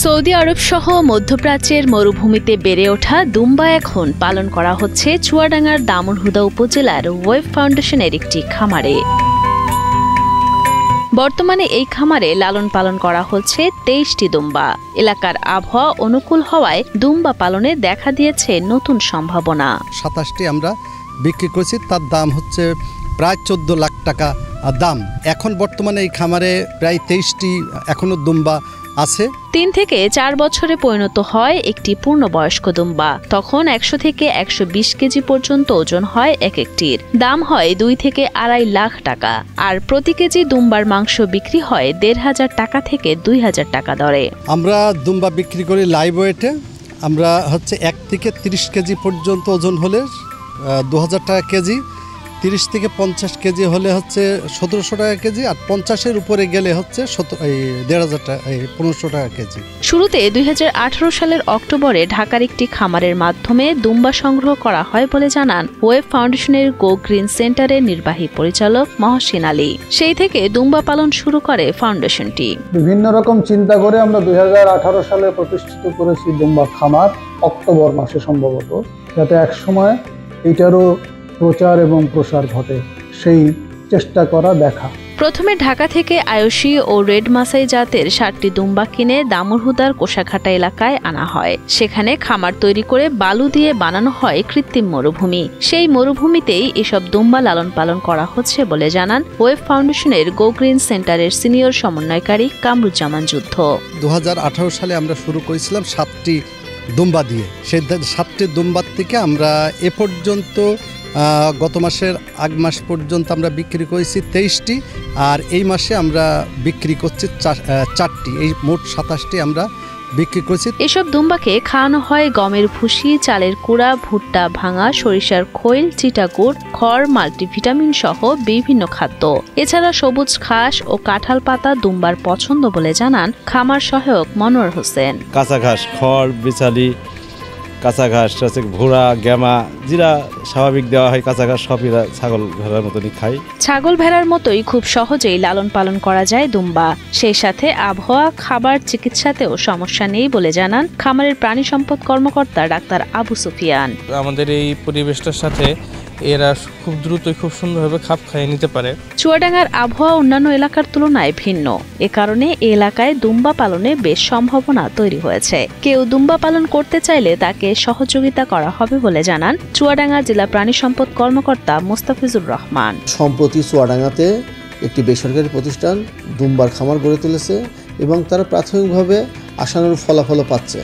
Saudi আরব সহ মধ্যপ্রাচ্যের মরুভূমিতে বেড়ে ওঠা দুম্বা এখন পালন করা হচ্ছে চুয়াডাঙ্গার দামুড়হুদা উপজেলার ওয়েব ফাউন্ডেশনের একটি খামারে। বর্তমানে এই খামারে লালন পালন করা হচ্ছে ২৩টি দুম্বা। এলাকার আবহাওয়া অনুকূল হওয়ায় দুম্বা পালনে দেখা দিয়েছে নতুন সম্ভাবনা। ২৭টি আমরা বিক্রি করেছি, তার দাম হচ্ছে প্রায় ১৪ লাখ টাকা দাম। এখন বর্তমানে এই খামারে প্রায় ২৩টি এখনো দুম্বা আছে। ৩ থেকে ৪ বছরে পরিণত হয় একটি পূর্ণবয়স্ক দুম্বা। তখন ১০০ থেকে ১২০ কেজি পর্যন্ত ওজন হয় এক একটির। দাম হয় ২ থেকে ২.৫ লাখ টাকা। আর প্রতি কেজি দুম্বার মাংস বিক্রি হয় ১৫০০ টাকা থেকে ২০০০ টাকা দরে। আমরা দুম্বা বিক্রি করি লাইভ ওয়েটে। আমরা হচ্ছে ১ থেকে ৩০ কেজি পর্যন্ত ওজন হলে ২০০০ টাকা কেজি, ৩০ থেকে ৫০ কেজি হলে হচ্ছে ১৭০০ টাকা কেজি, আর ৫০-এর উপরে গেলে হচ্ছে ১৫০০ টাকা ১৫০০ টাকা কেজি। শুরুতে ২০১৮ সালের অক্টোবরে ঢাকার একটি খামারের মাধ্যমে দুম্বা সংগ্রহ করা হয় বলে জানান ওয়েব ফাউন্ডেশনের গো গ্রিন সেন্টারের নির্বাহী পরিচালক মহসিন আলী। সেই থেকে দুম্বা পালন শুরু করে ফাউন্ডেশনটি। বিভিন্ন রকম চিন্তা করে আমরা ২০১৮ সালে প্রতিষ্ঠিত করেছি দুম্বা খামার, অক্টোবর মাসে সম্ভবত, যাতে একসময় এটারও প্রচার এবং প্রসার ঘটে, সেই চেষ্টা করা দেখা। প্রথমে ঢাকা থেকে আয়ুষী ও রেড মাসাই জাতের ৬০টি দুম্বা কিনে দামুড়হুদার কোষাঘাটা এলাকায় আনা হয়। সেখানে খামার তৈরি করে বালু দিয়ে বানানো হয় কৃত্রিম মরুভূমি। সেই মরুভূমিতেই এসব দুম্বা লালন পালন করা হচ্ছে বলে জানান ওয়েব ফাউন্ডেশনের গো গ্রিন সেন্টারের সিনিয়র সমন্বয়কারী কামরুজ্জামান যুদ্ধ। ২০১৮ সালে আমরা শুরু করেছিলাম ৭টি দুম্বা দিয়ে। সেই ৭টি দুম্বার থেকে আমরা এ পর্যন্ত গত মাসের আগ মাস পর্যন্ত আমরা বিক্রি করেছি ২৩টি, আর এই মাসে আমরা বিক্রি করছি ৪টি। এই মোট ২৭টি আমরা বিক্রি করেছি। এসব দুম্বাকে খাওয়ানো হয় গমের ভুসি, চালের কুড়া, ভুট্টা ভাঙা, সরিষার খৈল, চিটাগুড়, খড়, মাল্টিভিটামিন সহ বিভিন্ন খাদ্য। এছাড়া সবুজ ঘাস ও কাঁঠাল পাতা দুম্বার পছন্দ বলে জানান খামার সহায়ক মনোয়ার হোসেন। কাঁচা ঘাস, খড়, বিচালি, কাঁচা ঘাস, ভুড়া, গ্যামা, যেটা স্বাভাবিক দেওয়া হয় কাঁচা ঘাস, সবইরা ছাগল ভেড়ার মতনই খায়। ছাগল ভেড়ার মতোই খুব সহজেই লালন পালন করা যায় দুম্বা। সেই সাথে আবহাওয়া, খাবার, চিকিৎসাতেও সমস্যা নেই বলে জানান খামারের প্রাণী সম্পদ কর্মকর্তা ডাক্তার আবু সুফিয়ান। আমাদের এই পরিবেশটার সাথে এরা খুব দ্রুতই খুব সুন্দরভাবে খাপ খাইয়ে নিতে পারে। চুয়াডাঙ্গার আবহাওয়া অন্যান্য এলাকার তুলনায় ভিন্ন। এ কারণে এই এলাকায় দুম্বা পালনে বেশ সম্ভাবনা তৈরি হয়েছে। কেউ দুম্বা পালন করতে চাইলে তাকে সহযোগিতা করা হবে বলে জানান চুয়াডাঙ্গা জেলা প্রাণী সম্পদ কর্মকর্তা মোস্তাফিজুর রহমান। সম্প্রতি চুয়াডাঙ্গাতে একটি বেসরকারি প্রতিষ্ঠান দুম্বার খামার গড়ে তুলেছে এবং তারা প্রাথমিকভাবে আশানুরূপ ফলাফলও পাচ্ছে।